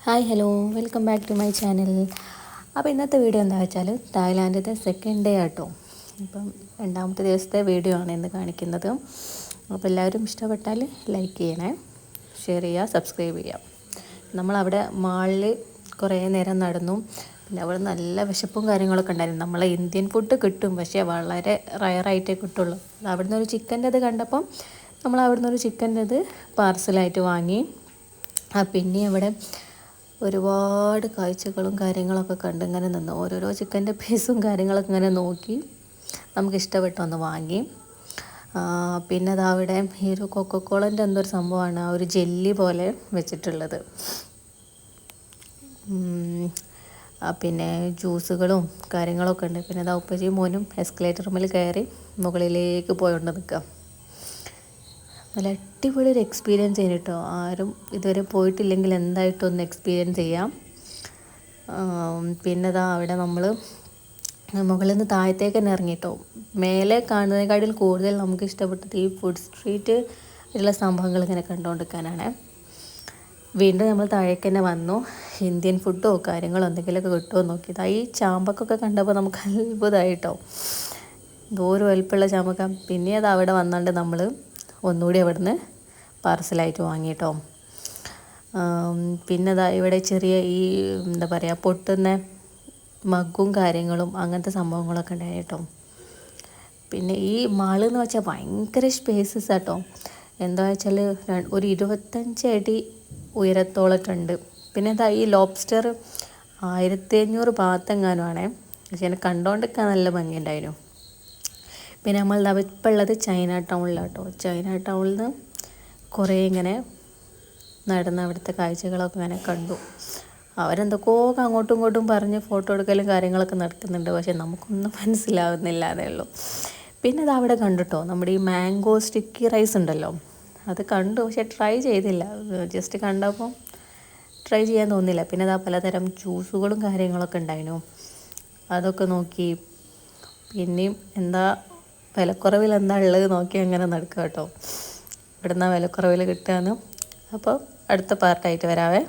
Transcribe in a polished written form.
Hi hello welcome back to my channel. അപ്പോൾ ഇന്നത്തെ video എന്താ വെച്ചാൽ തായ്ലാൻഡിലത്തെ സെക്കൻഡ് ഡേ ആട്ടോ. ഇപ്പം രണ്ടാമത്തെ ദിവസത്തെ വീഡിയോ ആണ് ഇന്ന് കാണിക്കുന്നത്. അപ്പോൾ എല്ലാവരും ഇഷ്ടപ്പെട്ടാൽ ലൈക്ക് ചെയ്യണേ, ഷെയർ ചെയ്യുക, സബ്സ്ക്രൈബ് ചെയ്യുക. നമ്മളവിടെ മാളിൽ കുറേ നേരം നടന്നു. പിന്നെ അവിടെ നല്ല വിശപ്പും കാര്യങ്ങളൊക്കെ ഉണ്ടായിരുന്നു. നമ്മളെ ഇന്ത്യൻ ഫുഡ് കിട്ടും, പക്ഷേ വളരെ റയറായിട്ടേ കിട്ടുള്ളൂ. അവിടുന്ന് ഒരു ചിക്കൻ്റെ ഇത് കണ്ടപ്പം നമ്മൾ അവിടുന്ന് ഒരു ചിക്കൻ്റെ ഇത് പാർസലായിട്ട് വാങ്ങി. പിന്നെ അവിടെ ഒരുപാട് കാഴ്ചകളും കാര്യങ്ങളൊക്കെ കണ്ട് ഇങ്ങനെ നിന്ന് ഓരോരോ ചിക്കൻ്റെ പീസും കാര്യങ്ങളൊക്കെ ഇങ്ങനെ നോക്കി നമുക്ക് ഇഷ്ടപ്പെട്ടൊന്ന് വാങ്ങി. പിന്നെ അതവിടെ ഈ ഒരു കൊക്കക്കോളൻ്റെ എന്തൊരു സംഭവമാണ് ആ ഒരു ജെല്ലി പോലെ വെച്ചിട്ടുള്ളത്. പിന്നെ ജ്യൂസുകളും കാര്യങ്ങളൊക്കെ ഉണ്ട്. പിന്നെ അത് ഉപ്പച്ചി മോനും എസ്കലേറ്റർ മേൽ കയറി മുകളിലേക്ക് പോയോണ്ട് നിൽക്കാം. നല്ല അടിപൊളി ഒരു എക്സ്പീരിയൻസ് ചെയ്യുന്നു കേട്ടോ. ആരും ഇതുവരെ പോയിട്ടില്ലെങ്കിൽ എന്തായിട്ടും ഒന്ന് എക്സ്പീരിയൻസ് ചെയ്യാം. പിന്നെ അവിടെ നമ്മൾ മുകളിൽ നിന്ന് താഴത്തേക്ക് തന്നെ ഇറങ്ങിയിട്ടോ. മേലെ കാണുന്നതിനേക്കാട്ടിൽ കൂടുതൽ നമുക്ക് ഇഷ്ടപ്പെട്ടത് ഈ ഫുഡ് സ്ട്രീറ്റ് ഉള്ള സംഭവങ്ങൾ ഇങ്ങനെ കണ്ടുകൊണ്ടിരിക്കാനാണ്. വീണ്ടും നമ്മൾ താഴേക്ക് തന്നെ വന്നു. ഇന്ത്യൻ ഫുഡോ കാര്യങ്ങളോ എന്തെങ്കിലുമൊക്കെ കിട്ടുമോ നോക്കിയതാ. ഈ ചാമ്പക്കൊക്കെ കണ്ടപ്പോൾ നമുക്ക് അത്ഭുതമായിട്ടോ, ദൂരം വലിപ്പമുള്ള ചാമ്പക്ക. പിന്നെ അത് അവിടെ വന്നാണ്ട് നമ്മൾ ഒന്നുകൂടി അവിടുന്ന് പാർസലായിട്ട് വാങ്ങിയിട്ടോ. പിന്നെ ഇവിടെ ചെറിയ ഈ എന്താ പറയുക പൊട്ടുന്ന മഗ്ഗും കാര്യങ്ങളും അങ്ങനത്തെ സംഭവങ്ങളൊക്കെ ഉണ്ടായി കേട്ടോ. പിന്നെ ഈ മാള് എന്ന് വെച്ചാൽ ഭയങ്കര സ്പേസസ് ആട്ടോ. എന്താ വെച്ചാൽ ഒരു 25 അടി ഉയരത്തോളമൊക്കെ ഉണ്ട്. പിന്നെ ഈ ലോബ്സ്റ്റർ 1500 ഭാഗത്തെങ്ങാനുമാണേ. പക്ഷെ എന്നെ കണ്ടുകൊണ്ടിരിക്കാൻ നല്ല ഭംഗിയുണ്ടായിരുന്നു. പിന്നെ നമ്മൾ ഇപ്പോൾ ഉള്ളത് ചൈന ടൗണിലാട്ടോ. ചൈന ടൗണിൽ നിന്ന് കുറേ ഇങ്ങനെ നടന്ന് അവിടുത്തെ കാഴ്ചകളൊക്കെ ഇങ്ങനെ കണ്ടു. അവരെന്തൊക്കെയോ അങ്ങോട്ടും ഇങ്ങോട്ടും പറഞ്ഞ് ഫോട്ടോ എടുക്കലും കാര്യങ്ങളൊക്കെ നടക്കുന്നുണ്ട്, പക്ഷെ നമുക്കൊന്നും മനസ്സിലാവുന്നില്ല അതേ ഉള്ളൂ. പിന്നെ അത് അവിടെ കണ്ടിട്ടോ, നമ്മുടെ ഈ മാംഗോ സ്റ്റിക്കി റൈസ് ഉണ്ടല്ലോ, അത് കണ്ടു, പക്ഷെ ട്രൈ ചെയ്തില്ല. ജസ്റ്റ് കണ്ടപ്പോൾ ട്രൈ ചെയ്യാൻ തോന്നില്ല. പിന്നെ അതാ പലതരം ജ്യൂസുകളും കാര്യങ്ങളൊക്കെ ഉണ്ടായിരുന്നു, അതൊക്കെ നോക്കി. പിന്നെയും എന്താ വിലക്കുറവിൽ എന്താ ഉള്ളത് നോക്കി അങ്ങനെ നടക്കുക കേട്ടോ. ഇവിടുന്ന് വിലക്കുറവിൽ കിട്ടുകയെന്ന്. അപ്പോൾ അടുത്ത പാർട്ടായിട്ട് വരാവേ.